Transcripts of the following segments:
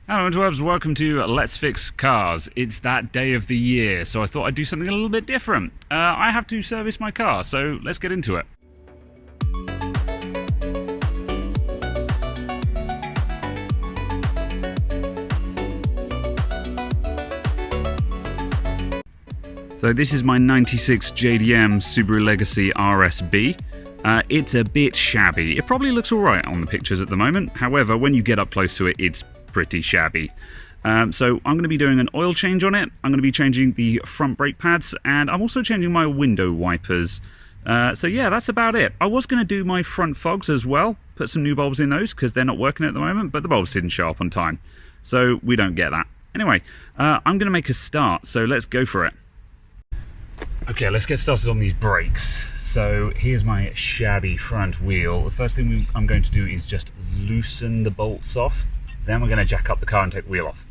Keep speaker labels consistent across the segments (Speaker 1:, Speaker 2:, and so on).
Speaker 1: Hello interwebs, welcome to Let's Fix Cars. It's that day of the year, so I thought I'd do something a little bit different. I have to service my car, so let's get into it. So this is my 96 JDM Subaru Legacy RSB. It's a bit shabby. It probably looks alright on the pictures at the moment. However, when you get up close to it, it's pretty shabby. So I'm going to be doing an oil change on it. I'm going to be changing the front brake pads, and I'm also changing my window wipers. So yeah, that's about it. I was going to do my front fogs as well, put some new bulbs in those because they're not working at the moment, but the bulbs didn't show up on time. So we don't get that. Anyway, I'm going to make a start, so let's go for it. Okay, let's get started on these brakes. So here's my shabby front wheel. The first thing I'm going to do is just loosen the bolts off. Then we're going to jack up the car and take the wheel off.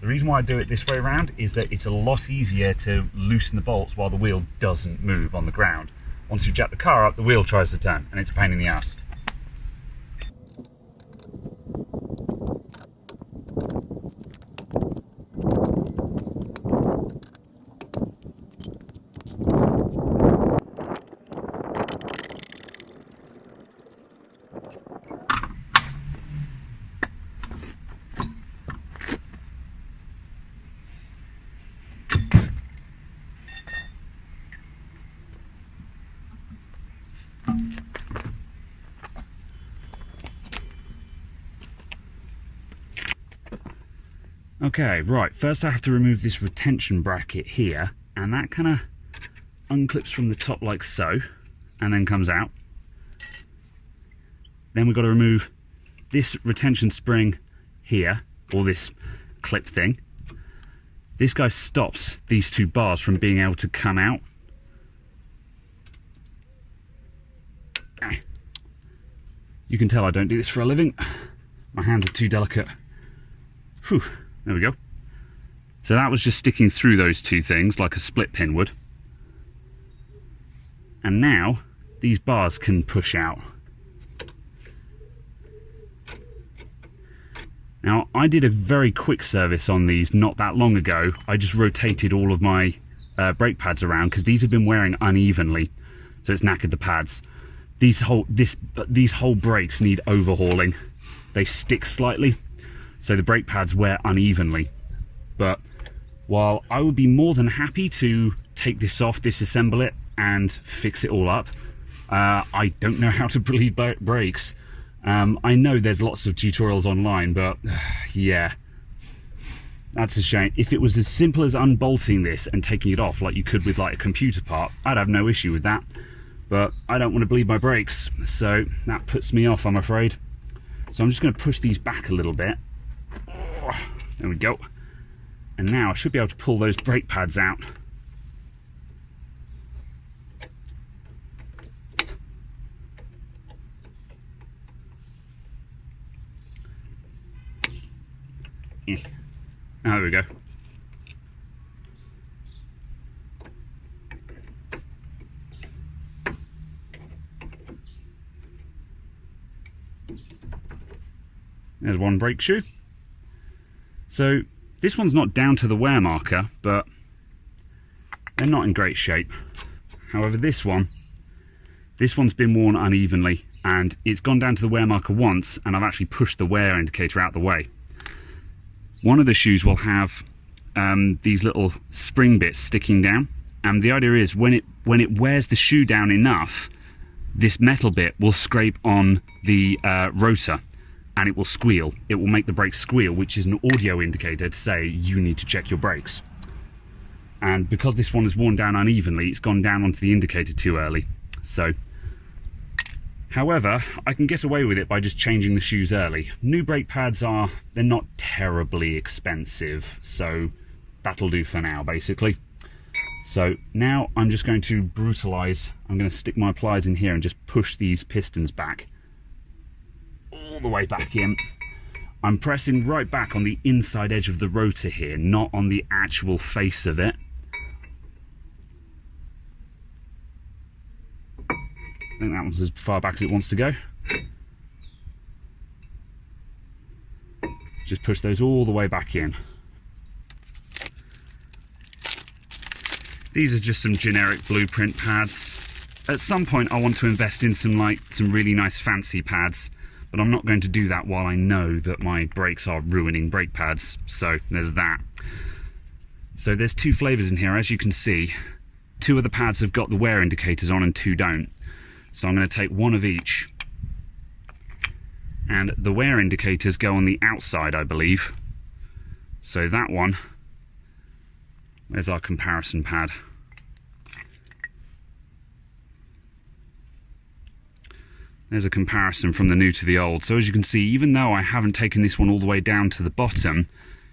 Speaker 1: The reason why I do it this way around is that it's a lot easier to loosen the bolts while the wheel doesn't move on the ground. Once you jack the car up, the wheel tries to turn, and it's a pain in the ass. Okay, right, first I have to remove this retention bracket here, and that kind of unclips from the top like so, and then comes out. Then we've got to remove this retention spring here, or this clip thing. This guy stops these two bars from being able to come out. You can tell I don't do this for a living. My hands are too delicate. Whew. There we go. So that was just sticking through those two things like a split pin would. And now these bars can push out. Now I did a very quick service on these not that long ago. I just rotated all of my brake pads around because these have been wearing unevenly, so it's knackered the pads. These whole brakes need overhauling. They stick slightly, so the brake pads wear unevenly. But while I would be more than happy to take this off, disassemble it, and fix it all up, I don't know how to bleed brakes. I know there's lots of tutorials online, but yeah, that's a shame. If it was as simple as unbolting this and taking it off like you could with like a computer part, I'd have no issue with that. But I don't want to bleed my brakes, so that puts me off, I'm afraid. So I'm just going to push these back a little bit. There we go. And now I should be able to pull those brake pads out. Yeah. Oh, there we go. There's one brake shoe. So this one's not down to the wear marker, but they're not in great shape. However, this one's been worn unevenly, and it's gone down to the wear marker once, and I've actually pushed the wear indicator out the way. One of the shoes will have these little spring bits sticking down, and the idea is when it wears the shoe down enough, this metal bit will scrape on the rotor, and it will squeal. It will make the brakes squeal, which is an audio indicator to say you need to check your brakes. And because this one is worn down unevenly, it's gone down onto the indicator too early. So, however, I can get away with it by just changing the shoes early. New brake pads they're not terribly expensive, so that'll do for now, basically. So now I'm just going to brutalize. I'm going to stick my pliers in here and just push these pistons back. All the way back in. I'm pressing right back on the inside edge of the rotor here, not on the actual face of it. I think that one's as far back as it wants to go. Just push those all the way back in. These are just some generic blueprint pads. At some point I want to invest in some really nice fancy pads, but I'm not going to do that while I know that my brakes are ruining brake pads. So there's that. So there's two flavors in here, as you can see. Two of the pads have got the wear indicators on and two don't. So I'm going to take one of each. And the wear indicators go on the outside, I believe. So that one, there's our comparison pad. There's a comparison from the new to the old. So as you can see, even though I haven't taken this one all the way down to the bottom,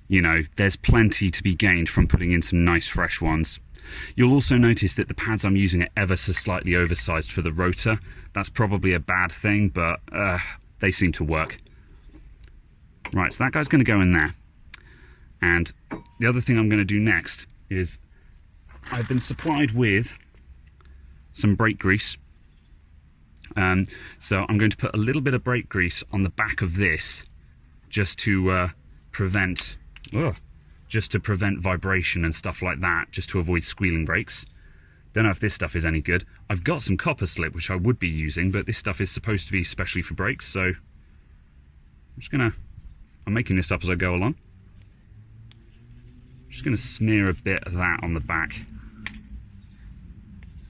Speaker 1: you know, there's plenty to be gained from putting in some nice fresh ones. You'll also notice that the pads I'm using are ever so slightly oversized for the rotor. That's probably a bad thing, but they seem to work. Right, so that guy's going to go in there. And the other thing I'm going to do next is I've been supplied with some brake grease. So I'm going to put a little bit of brake grease on the back of this just to prevent vibration and stuff like that, just to avoid squealing brakes. Don't know if this stuff is any good. I've got some copper slip which I would be using, but this stuff is supposed to be specially for brakes, so I'm making this up as I go along. I'm just gonna smear a bit of that on the back.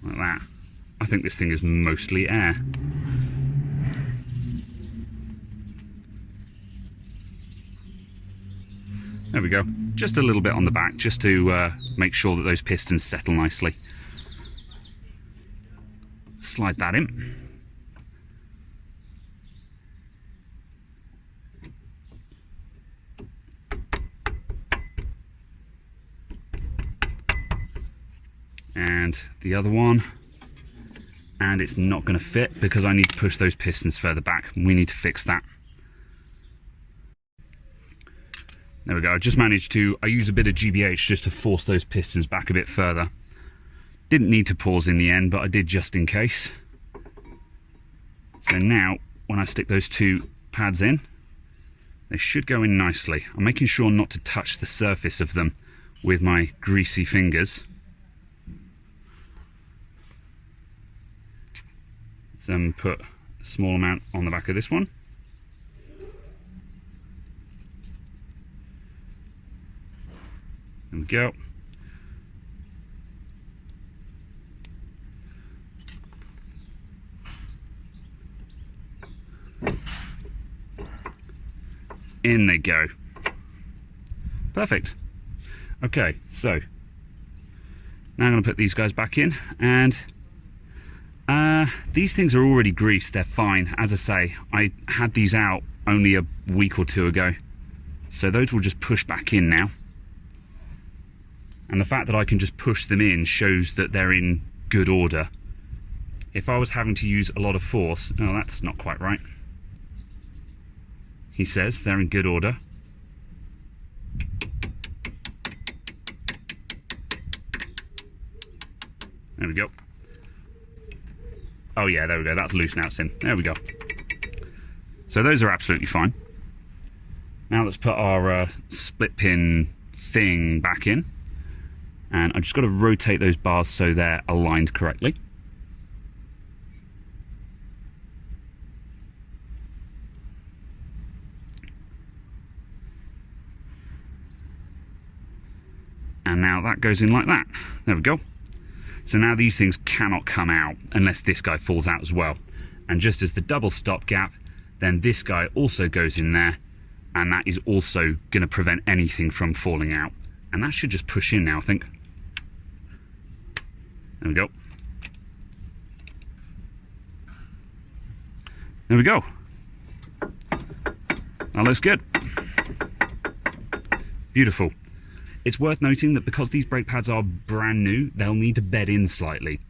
Speaker 1: Like that. I think this thing is mostly air. There we go. Just a little bit on the back, just to make sure that those pistons settle nicely. Slide that in. And the other one. And it's not going to fit because I need to push those pistons further back. We need to fix that. There we go. I just managed to, I used a bit of GBH just to force those pistons back a bit further. Didn't need to pause in the end, but I did just in case. So now, when I stick those two pads in, they should go in nicely. I'm making sure not to touch the surface of them with my greasy fingers. So put a small amount on the back of this one. There we go. In they go. Perfect. Okay, so now I'm going to put these guys back in, and these things are already greased, they're fine. As I say, I had these out only a week or two ago, so those will just push back in now. And the fact that I can just push them in shows that they're in good order. If I was having to use a lot of force, oh, that's not quite right. He says they're in good order. There we go. Oh yeah, there we go, that's loose now, it's in. There we go. So those are absolutely fine. Now let's put our split pin thing back in. And I've just got to rotate those bars so they're aligned correctly. And now that goes in like that. There we go. So now these things cannot come out unless this guy falls out as well. And just as the double stop gap, then this guy also goes in there, and that is also going to prevent anything from falling out. And that should just push in now, I think. There we go. There we go. That looks good. Beautiful. It's worth noting that because these brake pads are brand new, they'll need to bed in slightly.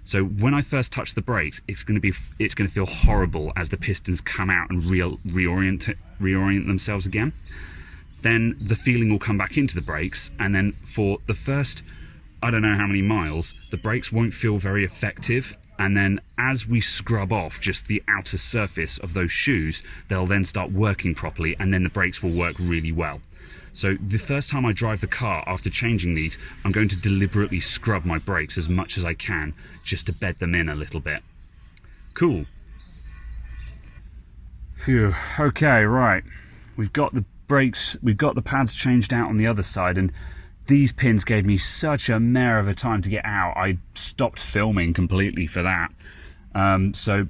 Speaker 1: So when I first touch the brakes, it's going to feel horrible as the pistons come out and reorient themselves again. Then the feeling will come back into the brakes, and then for the first I don't know how many miles, the brakes won't feel very effective. And then as we scrub off just the outer surface of those shoes, they'll then start working properly, and then the brakes will work really well. So the first time I drive the car after changing these, I'm going to deliberately scrub my brakes as much as I can, just to bed them in a little bit. Cool. Phew, okay, right. We've got the brakes, we've got the pads changed out on the other side, and these pins gave me such a mare of a time to get out. I stopped filming completely for that. So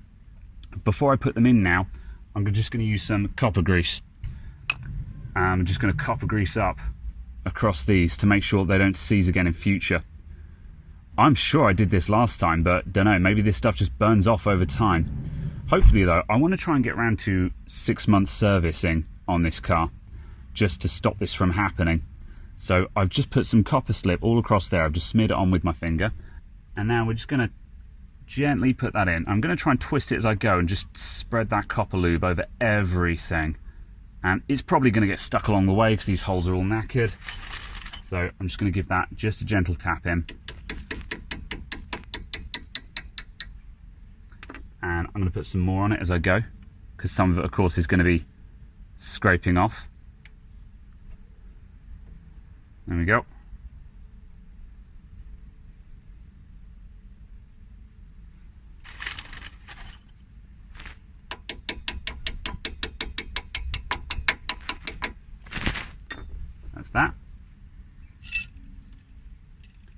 Speaker 1: before I put them in now, I'm just going to use some copper grease. I'm just going to copper grease up across these to make sure they don't seize again in future. I'm sure I did this last time, but don't know, maybe this stuff just burns off over time. Hopefully though, I want to try and get around to 6-month servicing on this car, just to stop this from happening. So I've just put some copper slip all across there. I've just smeared it on with my finger. And now we're just going to gently put that in. I'm going to try and twist it as I go and just spread that copper lube over everything. And it's probably going to get stuck along the way because these holes are all knackered. So I'm just going to give that just a gentle tap in. And I'm going to put some more on it as I go, because some of it, of course, is going to be scraping off. There we go. That's that.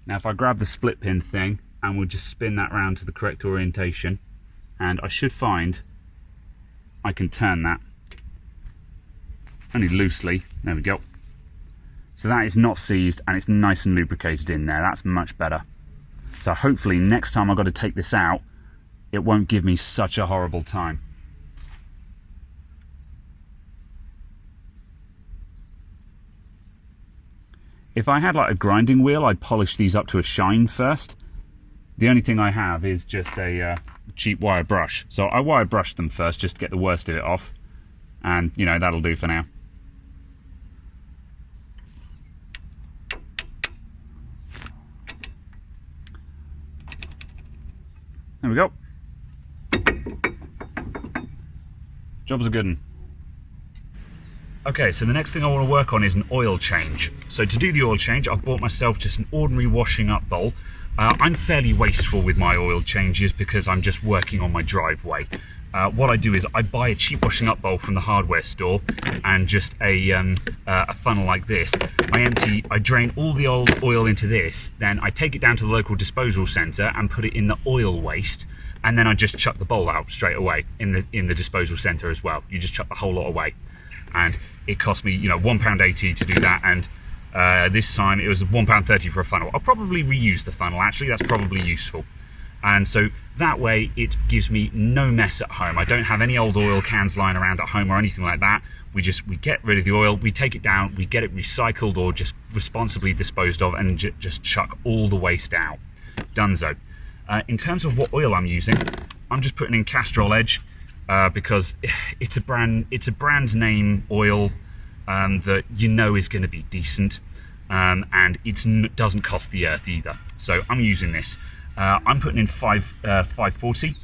Speaker 1: Now if I grab the split pin thing and we'll just spin that round to the correct orientation, and I should find I can turn that only loosely. There we go. So that is not seized and it's nice and lubricated in there. That's much better. So hopefully next time I've got to take this out, it won't give me such a horrible time. If I had like a grinding wheel, I'd polish these up to a shine first. The only thing I have is just a cheap wire brush. So I wire brushed them first just to get the worst of it off. And, you know, that'll do for now. There we go. Job's a good one. Okay, so the next thing I want to work on is an oil change. So to do the oil change, I've bought myself just an ordinary washing up bowl. I'm fairly wasteful with my oil changes because I'm just working on my driveway. What I do is I buy a cheap washing up bowl from the hardware store and just a funnel like this. I drain all the old oil into this, then I take it down to the local disposal centre and put it in the oil waste, and then I just chuck the bowl out straight away in the disposal centre as well. You just chuck the whole lot away. And it cost me, you know, £1.80 to do that, and this time it was £1.30 for a funnel. I'll probably reuse the funnel, actually, that's probably useful. And so that way it gives me no mess at home. I don't have any old oil cans lying around at home or anything like that. We get rid of the oil, we take it down, we get it recycled or just responsibly disposed of, and just chuck all the waste out. Donezo. In terms of what oil I'm using, I'm just putting in Castrol Edge because it's a brand name oil that you know is going to be decent, and it doesn't cost the earth either. So I'm using this. I'm putting in 540.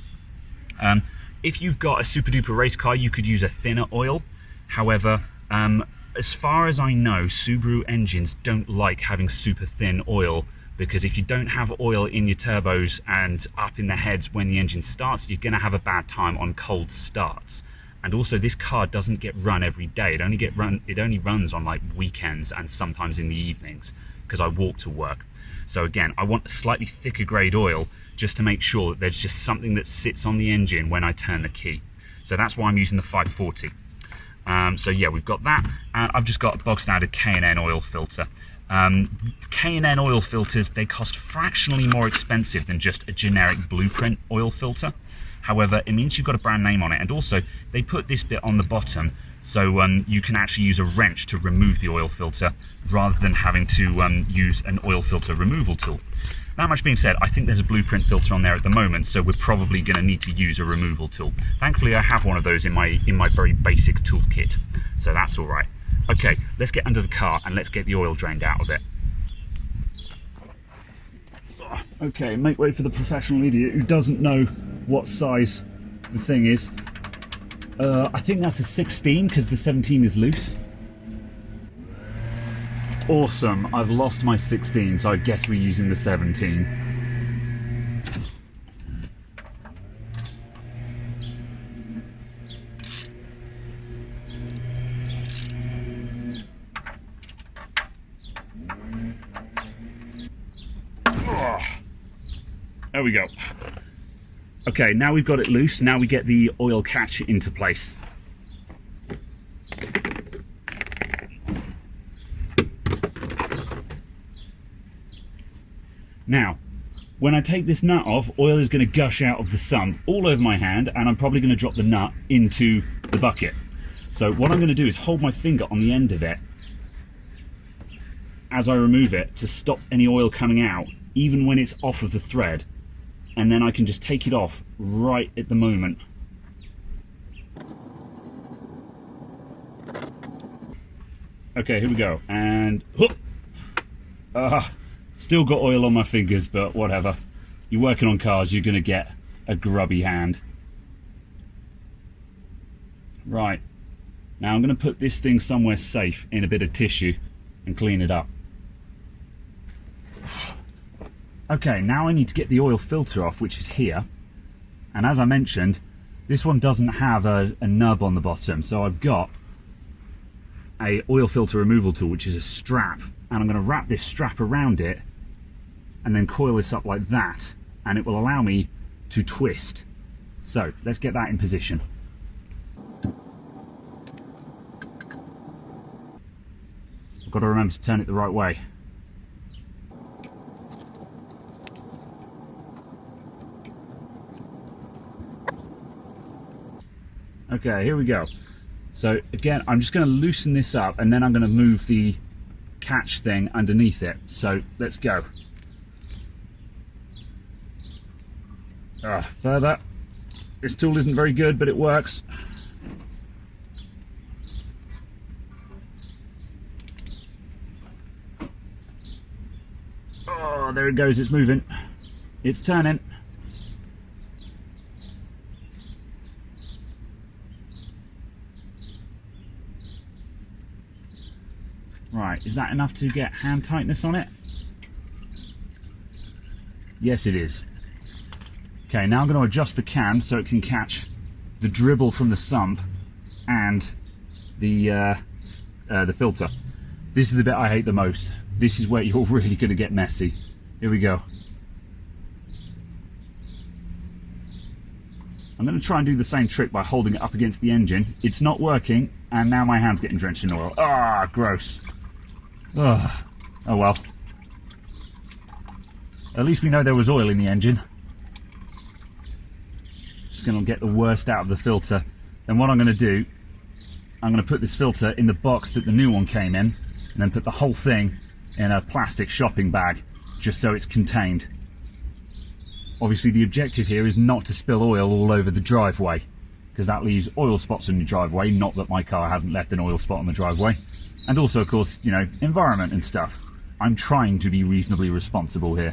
Speaker 1: If you've got a super duper race car, you could use a thinner oil. However, as far as I know, Subaru engines don't like having super thin oil, because if you don't have oil in your turbos and up in the heads when the engine starts, you're going to have a bad time on cold starts. And also, this car doesn't get run every day. It only runs on like weekends and sometimes in the evenings, because I walk to work. So again, I want a slightly thicker grade oil just to make sure that there's just something that sits on the engine when I turn the key. So that's why I'm using the 540. So yeah, we've got that. And I've just got a bog standard K&N oil filter. K&N oil filters, they cost fractionally more expensive than just a generic blueprint oil filter. However, it means you've got a brand name on it, and also they put this bit on the bottom so you can actually use a wrench to remove the oil filter rather than having to use an oil filter removal tool. That much being said, I think there's a blueprint filter on there at the moment, so we're probably going to need to use a removal tool. Thankfully, I have one of those in my very basic toolkit, so that's all right. Okay, let's get under the car and let's get the oil drained out of it. Okay, make way for the professional idiot who doesn't know what size the thing is. I think that's a 16 because the 17 is loose. Awesome, I've lost my 16, so I guess we're using the 17. There we go. Okay, now we've got it loose, now we get the oil catch into place. Now, when I take this nut off, oil is going to gush out of the sump all over my hand, and I'm probably going to drop the nut into the bucket. So what I'm going to do is hold my finger on the end of it as I remove it to stop any oil coming out, even when it's off of the thread. And then I can just take it off right at the moment. Okay, here we go. And whoop! Still got oil on my fingers, but whatever. You're working on cars, you're going to get a grubby hand. Right. Now I'm going to put this thing somewhere safe in a bit of tissue and clean it up. Okay, now I need to get the oil filter off, which is here. And as I mentioned, this one doesn't have a nub on the bottom, so I've got a oil filter removal tool, which is a strap, and I'm going to wrap this strap around it and then coil this up like that, and it will allow me to twist. So let's get that in position. I've got to remember to turn it the right way. Okay, here we go. So again, I'm just going to loosen this up, and then I'm going to move the catch thing underneath it. So let's go. Further. This tool isn't very good, but it works. Oh, there it goes, it's moving. It's turning. Right, is that enough to get hand tightness on it? Yes, it is. Okay, now I'm going to adjust the can so it can catch the dribble from the sump and the filter. This is the bit I hate the most. This is where you're really going to get messy. Here we go. I'm going to try and do the same trick by holding it up against the engine. It's not working, and now my hand's getting drenched in oil. Ah, gross. Oh well. At least we know there was oil in the engine. Just going to get the worst out of the filter. Then what I'm going to do, I'm going to put this filter in the box that the new one came in, and then put the whole thing in a plastic shopping bag, just so it's contained. Obviously the objective here is not to spill oil all over the driveway, because that leaves oil spots on your driveway. Not that my car hasn't left an oil spot on the driveway. And also, of course, you know, environment and stuff. I'm trying to be reasonably responsible here.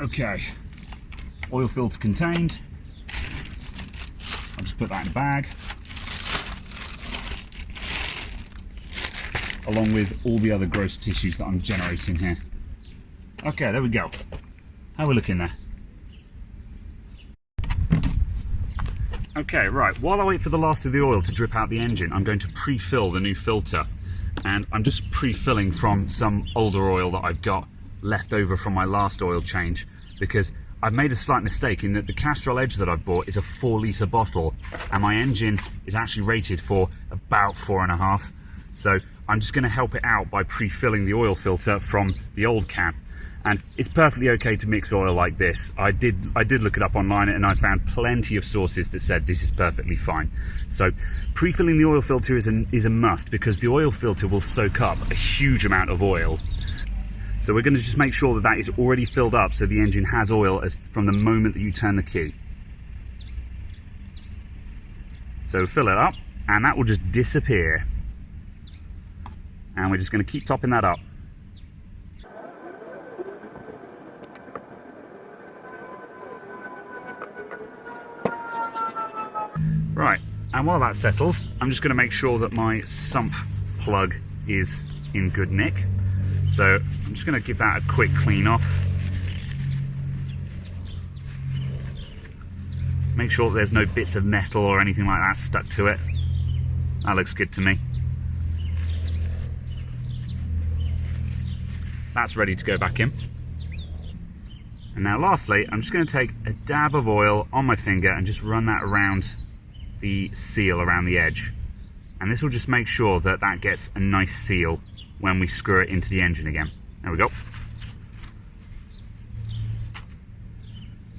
Speaker 1: Okay, oil filter contained. I'll just put that in a bag, along with all the other gross tissues that I'm generating here. Okay, there we go. How are we looking there? Okay, right, while I wait for the last of the oil to drip out the engine, I'm going to pre-fill the new filter. And I'm just pre-filling from some older oil that I've got left over from my last oil change, because I've made a slight mistake in that the Castrol Edge that I've bought is a 4-litre bottle, and my engine is actually rated for about 4.5. So I'm just going to help it out by pre-filling the oil filter from the old can. And it's perfectly okay to mix oil like this. I did look it up online, and I found plenty of sources that said this is perfectly fine. So pre-filling the oil filter is a must, because the oil filter will soak up a huge amount of oil. So we're going to just make sure that that is already filled up, so the engine has oil from the moment that you turn the key. So fill it up, and that will just disappear. And we're just going to keep topping that up. Right, and while that settles, I'm just going to make sure that my sump plug is in good nick. So I'm just going to give that a quick clean off. Make sure that there's no bits of metal or anything like that stuck to it. That looks good to me. That's ready to go back in. And now lastly, I'm just going to take a dab of oil on my finger and just run that around the seal around the edge. And this will just make sure that that gets a nice seal when we screw it into the engine again. There we go.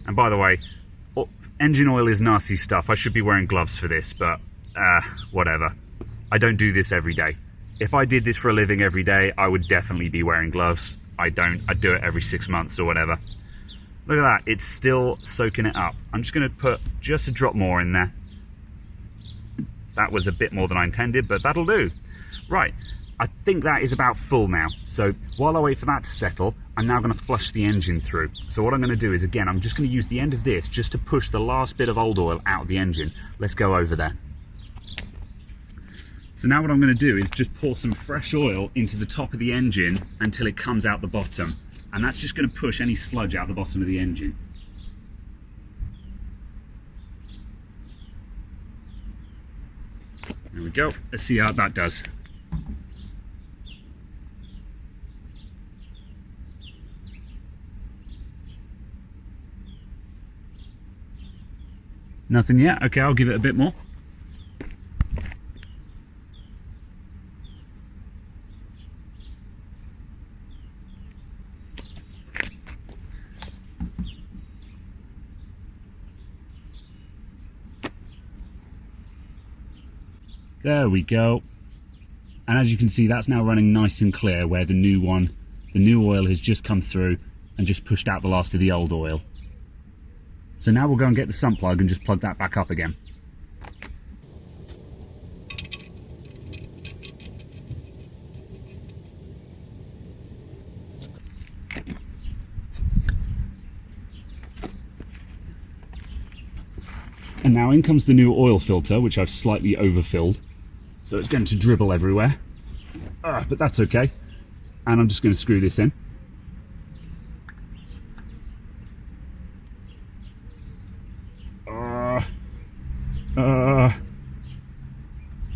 Speaker 1: And by the way, engine oil is nasty stuff. I should be wearing gloves for this, but whatever. I don't do this every day. If I did this for a living every day, I would definitely be wearing gloves. I don't. I do it every 6 months or whatever. Look at that. It's still soaking it up. I'm just going to put just a drop more in there. That was a bit more than I intended, but that'll do. Right. I think that is about full now. So while I wait for that to settle, I'm now going to flush the engine through. So what I'm going to do is, again, I'm just going to use the end of this just to push the last bit of old oil out of the engine. Let's go over there. So now what I'm going to do is just pour some fresh oil into the top of the engine until it comes out the bottom. And that's just going to push any sludge out the bottom of the engine. There we go. Let's see how that does. Nothing yet? Okay, I'll give it a bit more. There we go. And as you can see, that's now running nice and clear where the new oil has just come through and just pushed out the last of the old oil. So now we'll go and get the sump plug and just plug that back up again. And now in comes the new oil filter, which I've slightly overfilled. So it's going to dribble everywhere. But that's okay. And I'm just going to screw this in.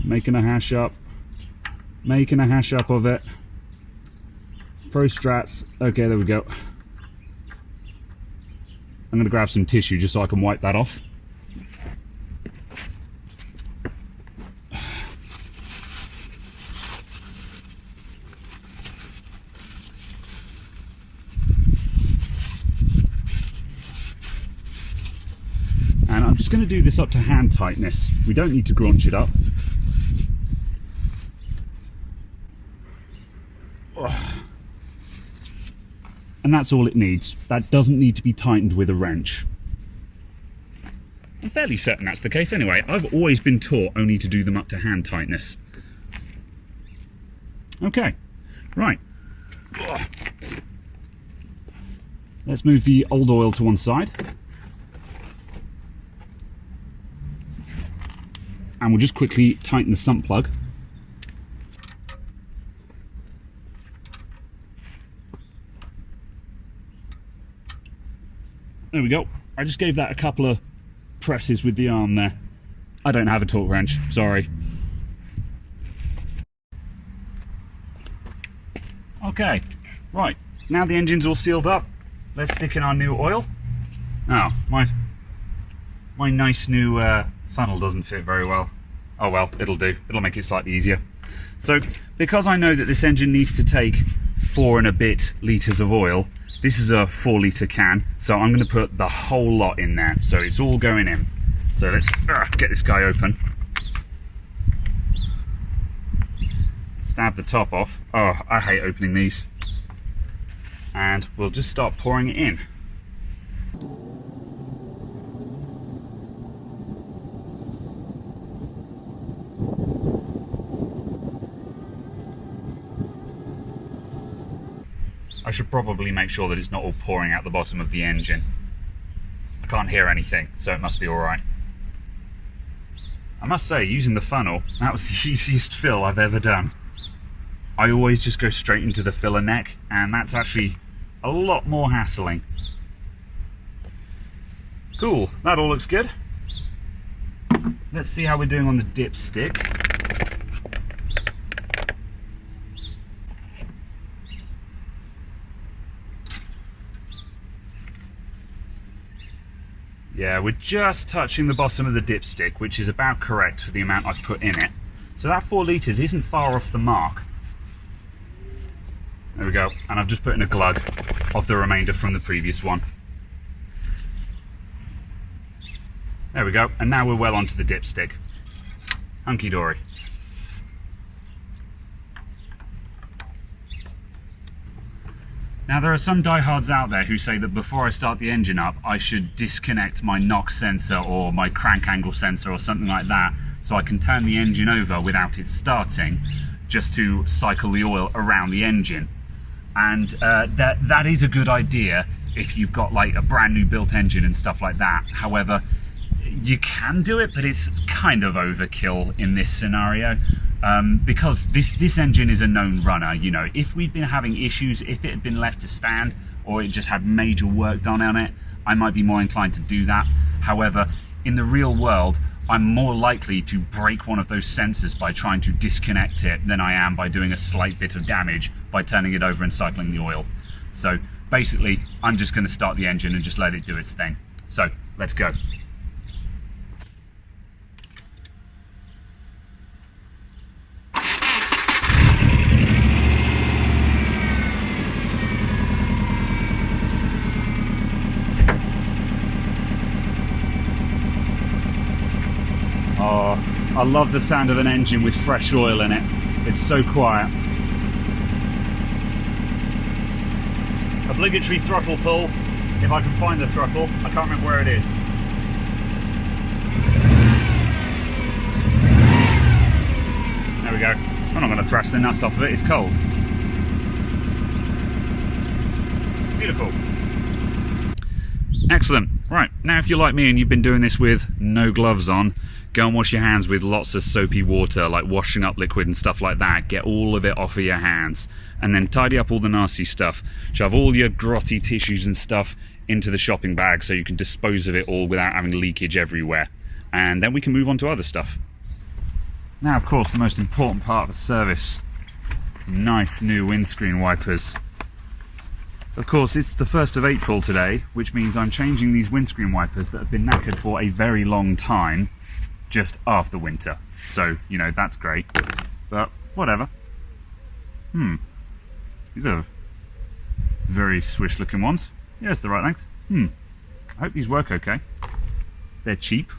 Speaker 1: Making a hash up. Making a hash up of it. Pro Strats. Okay, there we go. I'm going to grab some tissue just so I can wipe that off. And I'm just going to do this up to hand tightness. We don't need to grunch it up. And that's all it needs. That doesn't need to be tightened with a wrench. I'm fairly certain that's the case anyway. I've always been taught only to do them up to hand tightness. Okay, right. Let's move the old oil to one side. And we'll just quickly tighten the sump plug. There we go. I just gave that a couple of presses with the arm there. I don't have a torque wrench, sorry. Okay, right. Now the engine's all sealed up. Let's stick in our new oil. Oh, my nice new funnel doesn't fit very well. Oh well, it'll do. It'll make it slightly easier. So, because I know that this engine needs to take 4 and a bit litres of oil, this is a 4 litre can, so I'm going to put the whole lot in there. So it's all going in. So let's get this guy open. Stab the top off. Oh, I hate opening these. And we'll just start pouring it in. I should probably make sure that it's not all pouring out the bottom of the engine. I can't hear anything, so it must be alright. I must say, using the funnel, that was the easiest fill I've ever done. I always just go straight into the filler neck, and that's actually a lot more hassling. Cool, that all looks good. Let's see how we're doing on the dipstick. Yeah, we're just touching the bottom of the dipstick, which is about correct for the amount I've put in it. So that 4 litres isn't far off the mark. There we go, and I've just put in a glug of the remainder from the previous one. There we go, and now we're well onto the dipstick. Hunky-dory. Now there are some diehards out there who say that before I start the engine up, I should disconnect my knock sensor or my crank angle sensor or something like that, so I can turn the engine over without it starting, just to cycle the oil around the engine. And that is a good idea if you've got like a brand new built engine and stuff like that. However, you can do it, but it's kind of overkill in this scenario. Because this engine is a known runner. You know, if we'd been having issues, if it had been left to stand or it just had major work done on it, I might be more inclined to do that. However, in the real world, I'm more likely to break one of those sensors by trying to disconnect it than I am by doing a slight bit of damage by turning it over and cycling the oil. So basically, I'm just going to start the engine and just let it do its thing. So let's go. Oh, I love the sound of an engine with fresh oil in it. It's so quiet. Obligatory throttle pull, if I can find the throttle. I can't remember where it is. There we go. I'm not going to thrust the nuts off of it, it's cold. Beautiful. Excellent. Right, now if you're like me and you've been doing this with no gloves on, go and wash your hands with lots of soapy water, like washing up liquid and stuff like that. Get all of it off of your hands. And then tidy up all the nasty stuff. Shove all your grotty tissues and stuff into the shopping bag so you can dispose of it all without having leakage everywhere. And then we can move on to other stuff. Now, of course, the most important part of the service. Some nice new windscreen wipers. Of course, it's the 1st of April today, which means I'm changing these windscreen wipers that have been knackered for a very long time, just after winter. So, you know, that's great. But, whatever. These are very swish looking ones. Yeah, it's the right length. I hope these work okay. They're cheap.